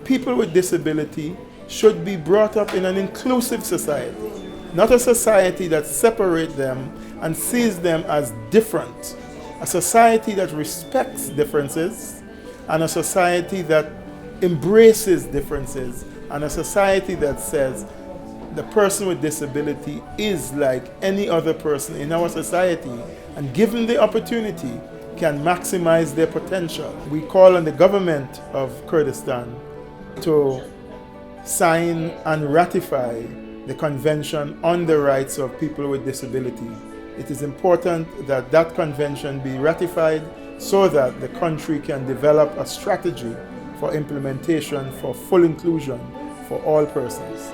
people with disability should be brought up in an inclusive society, not a society that separates them and sees them as different, a society that respects differences, and a society that embraces differences, and a society that says the person with disability is like any other person in our society, and given the opportunity can maximize their potential. We call on the government of Kurdistan to sign and ratify the Convention on the Rights of People with Disability. It is important that that convention be ratified so that the country can develop a strategy for implementation for full inclusion for all persons.